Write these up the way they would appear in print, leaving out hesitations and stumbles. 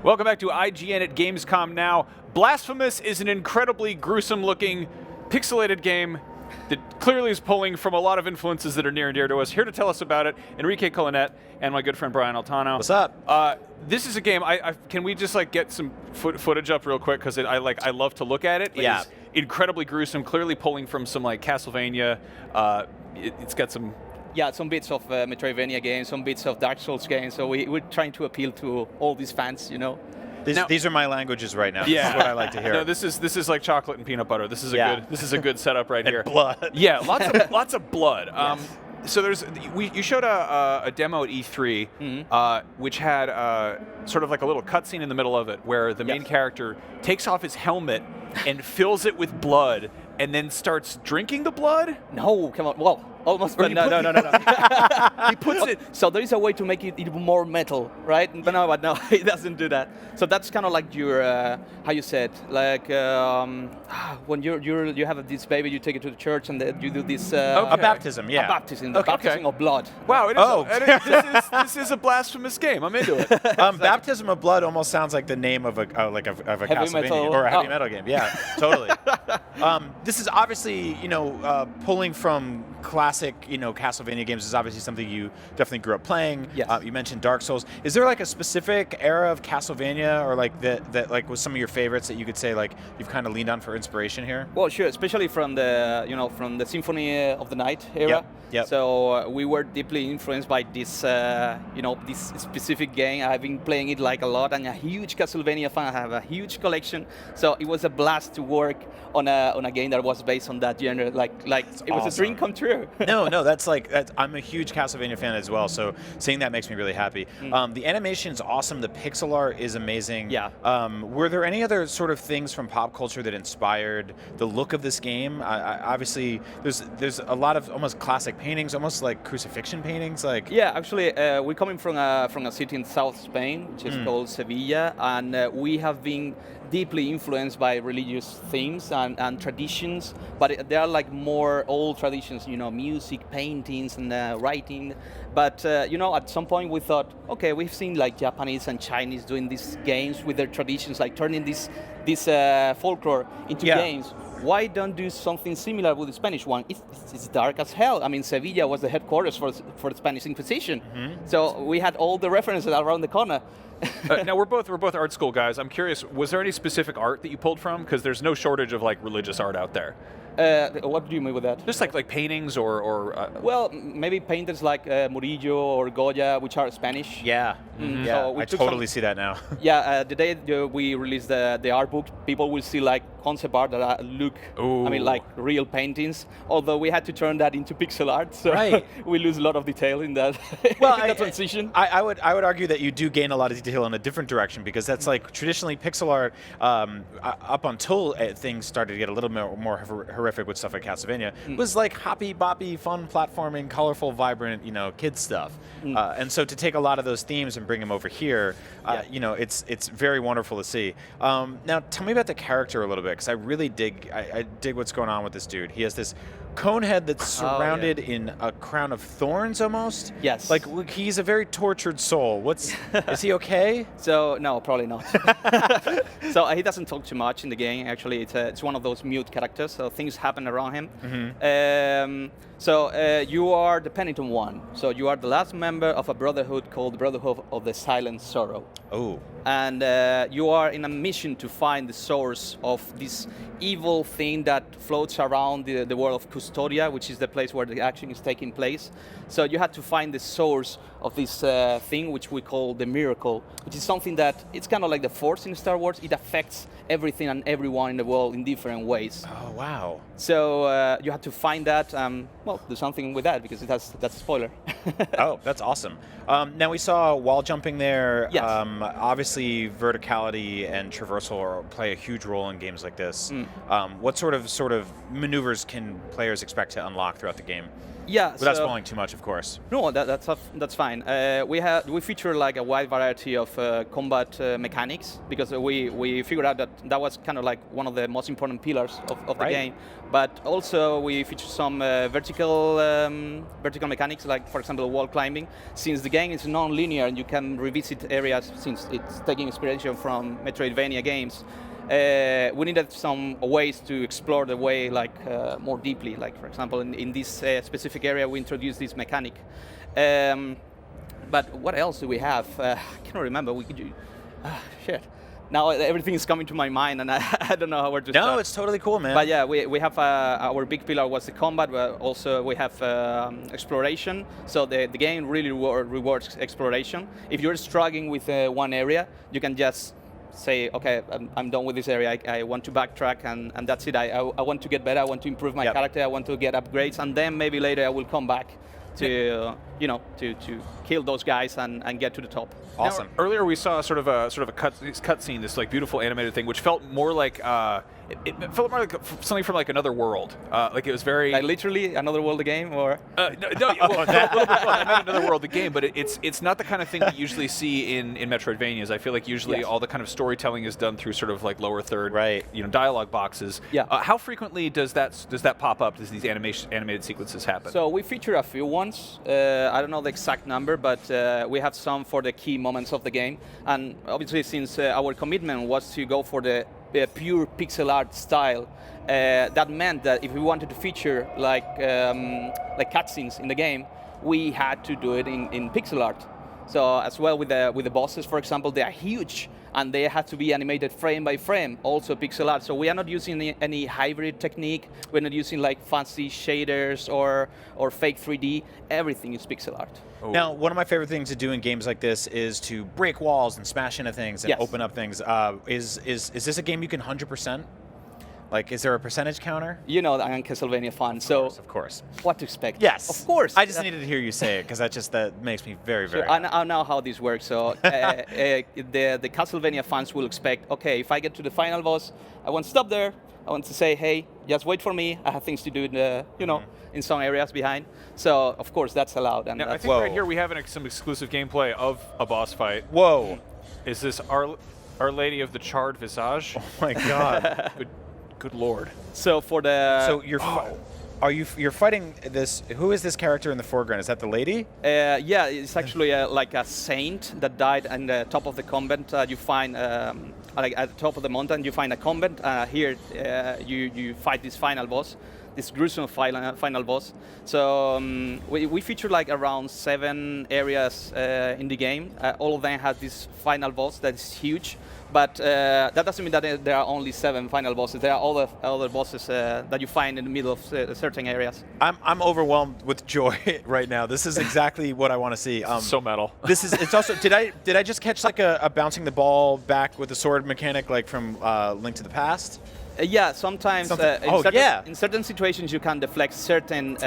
Welcome back to IGN at Gamescom now. Blasphemous is an incredibly gruesome-looking, pixelated game that clearly is pulling from a lot of influences that are near and dear to us. Here to tell us about it, Enrique Colinet and my good friend Brian Altano. What's up? This is a game. Can we just get some footage up real quick because I love to look at it. Yeah. It's incredibly gruesome, clearly pulling from some Castlevania. It's got some. Yeah, some bits of Metroidvania games, some bits of Dark Souls games. So we're trying to appeal to all these fans, These are my languages right now. Yeah. This is what I like to hear. No, this is like chocolate and peanut butter. This is a good setup right here. And blood. Yeah, lots of blood. Yes. So you showed a demo at E3, which had sort of like a little cutscene in the middle of it, where the main character takes off his helmet and fills it with blood, and then starts drinking the blood. No, come on. Well, almost, but no. He puts it. So there is a way to make it even more metal, right? But no, it doesn't do that. So that's kind of like your, how you said, when you have this baby, you take it to the church, and then you do this. A baptism, yeah. A baptism, the baptism of blood. Wow, it is. Oh. This is a blasphemous game. I'm into it. Baptism of Blood almost sounds like the name of a Castlevania metal. or a heavy metal game. Yeah, totally. This is obviously pulling from classic Castlevania games. Is obviously something you definitely grew up playing. Yes. You mentioned Dark Souls. Is there a specific era of Castlevania or that was some of your favorites that you could say you've kind of leaned on for inspiration here? Well, sure, especially from the Symphony of the Night era. Yep. So we were deeply influenced by this, this specific game. I've been playing it a lot. I'm a huge Castlevania fan. I have a huge collection. So it was a blast to work on a game that was based on that genre. It was a dream come true. No, that's I'm a huge Castlevania fan as well. So seeing that makes me really happy. The animation's awesome. The pixel art is amazing. Yeah. Were there any other sort of things from pop culture that inspired the look of this game? Obviously, there's a lot of almost classic paintings, almost like crucifixion paintings. Yeah, actually, we're coming from a city in South Spain, which is called Sevilla, and we have been deeply influenced by religious themes and traditions, but they are more old traditions, music, paintings, and writing. But at some point we thought, okay, we've seen Japanese and Chinese doing these games with their traditions, turning this folklore into games. Why don't do something similar with the Spanish one? It's dark as hell. I mean, Sevilla was the headquarters for the Spanish Inquisition, so we had all the references around the corner. Now we're both art school guys. I'm curious, was there any specific art that you pulled from? Because there's no shortage of religious art out there. What do you mean with that? Just like paintings or well, maybe painters like Murillo or Goya, which are Spanish. Yeah. Yeah, So we I took totally see that now. Yeah, the day we release the art book, people will see concept art that look, real paintings. Although we had to turn that into pixel art, so we lose a lot of detail in that. Well, in that transition. I would argue that you do gain a lot of detail in a different direction, because that's traditionally pixel art up until things started to get a little bit more horrific with stuff like Castlevania was hoppy boppy, fun platforming, colorful, vibrant, kids stuff. And so to take a lot of those themes and bring them over here, it's very wonderful to see. Now, tell me about the character a little bit, because I really dig what's going on with this dude. He has this cone head that's surrounded in a crown of thorns almost. Yes. He's a very tortured soul. Is he okay? So no, probably not. So he doesn't talk too much in the game. Actually, it's one of those mute characters. So things happen around him. So you are the penitent one. So you are the last member of a brotherhood called the Brotherhood of the Silent Sorrow. Oh. And you are in a mission to find the source of this evil thing that floats around the world of Custodia, which is the place where the action is taking place. So you had to find the source of this thing, which we call the miracle, which is something that it's kind of like the Force in Star Wars. It affects everything and everyone in the world in different ways. Oh, wow. So you had to find that, do something with that, because that's a spoiler. Oh, that's awesome. Now we saw wall jumping there. Yes. Obviously, verticality and traversal play a huge role in games like this. What sort of maneuvers can players players expect to unlock throughout the game? Yeah. Without spoiling too much, of course. No, that's fine. We feature like a wide variety of combat mechanics because we figured out that was kind of like one of the most important pillars of the game. But also we feature some vertical mechanics, like for example wall climbing. Since the game is non-linear and you can revisit areas, since it's taking inspiration from Metroidvania games. We needed some ways to explore the way more deeply. Like for example, in this specific area, we introduced this mechanic. But what else do we have? I cannot remember. We could do. Shit. Now everything is coming to my mind, and I don't know where to start. No, it's totally cool, man. But yeah, we have our big pillar was the combat, but also we have exploration. So the game really rewards exploration. If you're struggling with one area, you can just say, okay, I'm done with this area. I want to backtrack, and that's it. I want to get better. I want to improve my character. I want to get upgrades, and then maybe later I will come back to to kill those guys and get to the top. Awesome. Now, earlier we saw sort of a cutscene, this like beautiful animated thing, which felt more like it felt more like something from like another world. Like it was very like literally another world, the game, or well, not another world, the game, but it's not the kind of thing that you usually see in Metroidvanias. I feel like usually all the kind of storytelling is done through sort of like lower third, dialogue boxes. Yeah. How frequently does that pop up? Does these animated sequences happen? So we feature a few ones. I don't know the exact number, but we have some for the key moments of the game. And obviously, since our commitment was to go for the pure pixel art style, that meant that if we wanted to feature like cutscenes in the game, we had to do it in pixel art. So as well with the bosses, for example, they are huge and they have to be animated frame by frame, also pixel art. So we are not using any hybrid technique. We're not using like fancy shaders or fake 3D. Everything is pixel art. Oh. Now, one of my favorite things to do in games like this is to break walls and smash into things and open up things. Is this a game you can 100%? Like, is there a percentage counter? You know, I'm a Castlevania fan, so of course. What to expect? Yes, of course. I just needed to hear you say it because that makes me very, very. So I know how this works. So the Castlevania fans will expect, okay, if I get to the final boss, I want to stop there. I want to say, hey, just wait for me. I have things to do in some areas behind. So of course that's allowed. And now, I think right here we have some exclusive gameplay of a boss fight. Whoa! Is this Our Lady of the Charred Visage? Oh my God! Good Lord. So for the you're fighting this? Who is this character in the foreground? Is that the lady? Yeah, it's actually like a saint that died in the top of the convent. You find like at the top of the mountain, you find a convent. Here, you fight this final boss, this gruesome final boss. So we feature like around 7 areas in the game. All of them have this final boss that is huge. But that doesn't mean that there are only 7 final bosses. There are other bosses that you find in the middle of certain areas. I'm overwhelmed with joy right now. This is exactly what I want to see. So metal. It's also. Did I just catch like a bouncing the ball back with the sword mechanic like from Link to the Past? Yeah, sometimes in certain situations you can deflect certain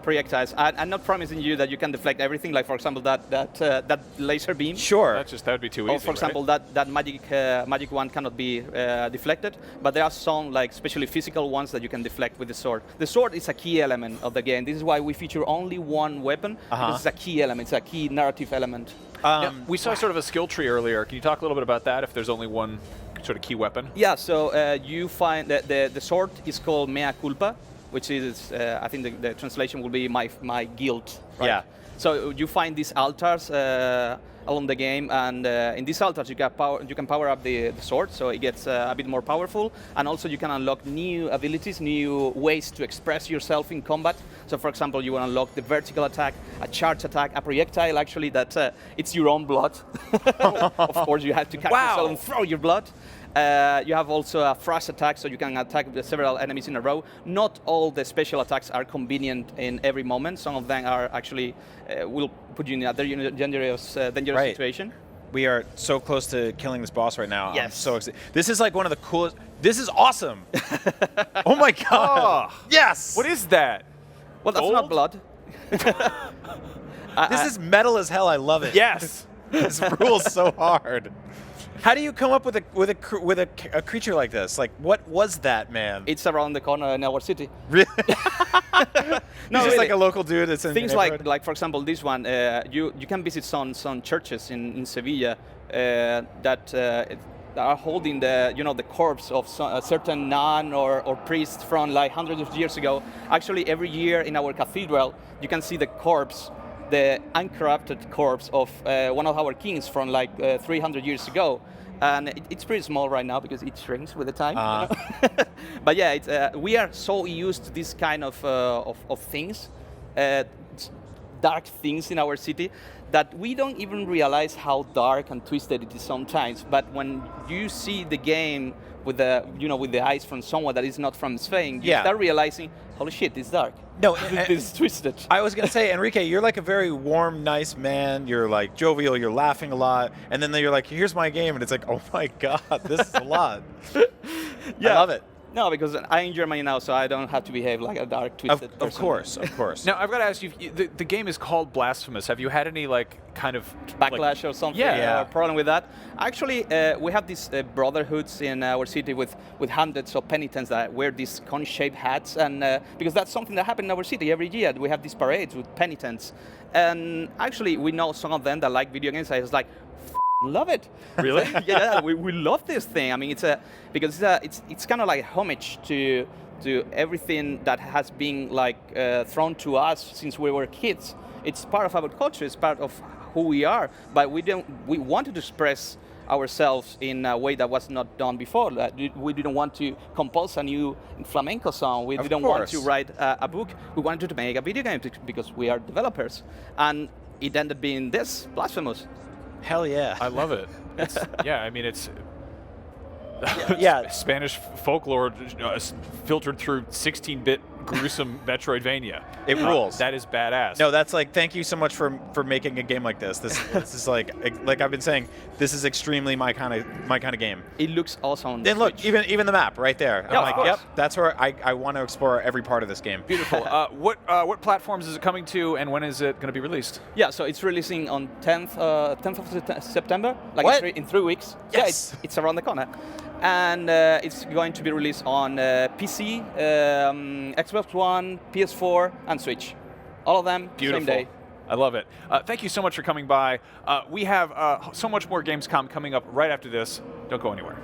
projectiles. I'm not promising you that you can deflect everything. Like for example, that laser beam. Sure. That would be too easy. Or for example, that magic one cannot be deflected. But there are some like especially physical ones that you can deflect with the sword. The sword is a key element of the game. This is why we feature only one weapon. Because it's a key element. It's a key narrative element. We saw sort of a skill tree earlier. Can you talk a little bit about that? If there's only one sort of key weapon? Yeah, so you find that the sword is called Mea Culpa, which is, I think the translation will be my guilt. Right? Yeah. So you find these altars along the game, and in these altars you can power up the sword, so it gets a bit more powerful, and also you can unlock new abilities, new ways to express yourself in combat. So for example, you will unlock the vertical attack, a charge attack, a projectile actually that it's your own blood. Of course, you have to catch yourself and throw your blood. You have also a thrust attack, so you can attack several enemies in a row. Not all the special attacks are convenient in every moment. Some of them are actually will put you in a dangerous situation. We are so close to killing this boss right now. Yes. I'm so excited. This is like one of the coolest. This is awesome. Oh my God. Oh, yes. What is that? Well, that's not blood. This is metal as hell. I love it. Yes. This rules so hard. How do you come up with a creature like this? Like, what was that, man? It's around the corner in our city. Really? No, He's just really. like a local dude that's in Things the neighborhood? like for example this one. You can visit some churches in Sevilla that are holding the corpse of a certain nun or priest from like hundreds of years ago. Actually, every year in our cathedral, you can see the corpse, the uncorrupted corpse of one of our kings from like 300 years ago. And it's pretty small right now because it shrinks with the time. You know? But yeah, we are so used to this kind of things, dark things in our city, that we don't even realize how dark and twisted it is sometimes. But when you see the game with the eyes from someone that is not from Spain, you start realizing, holy shit, it's dark. No, it's twisted. I was gonna say, Enrique, you're like a very warm, nice man. You're like jovial. You're laughing a lot, and then you're like, "Here's my game," and it's like, "Oh my god, this is a lot." I love it. No, because I enjoy money now, so I don't have to behave like a dark, twisted person. Of course. Now, I've got to ask you, the game is called Blasphemous. Have you had any, like, kind of... backlash or something, or problem with that? Actually, we have these brotherhoods in our city with hundreds of penitents that wear these cone-shaped hats, and because that's something that happens in our city every year. We have these parades with penitents. And actually, we know some of them that like video games. I was like, love it. Really? Yeah, we love this thing. I mean, because it's kind of like a homage to everything that has been like thrown to us since we were kids. It's part of our culture. It's part of who we are. But we wanted to express ourselves in a way that was not done before. We didn't want to compose a new flamenco song. We didn't want to write a book. We wanted to make a video game because we are developers, and it ended being this, Blasphemous. Hell yeah. I love it. I mean, it's... Yeah. Spanish folklore filtered through 16-bit gruesome Metroidvania. It rules. That is badass. No, that's like, thank you so much for making a game like this. This is like I've been saying, this is extremely my kind of game. It looks awesome. Then look, even the map right there. Yeah, I'm like, yep, that's where I want to explore every part of this game. Beautiful. What platforms is it coming to, and when is it going to be released? Yeah, so it's releasing on 10th of September, like in 3 weeks. Yes. Yeah, it's around the corner. And it's going to be released on PC, Xbox One, PS4, and Switch. All of them, Beautiful. same day. I love it. Thank you so much for coming by. We have so much more Gamescom coming up right after this. Don't go anywhere.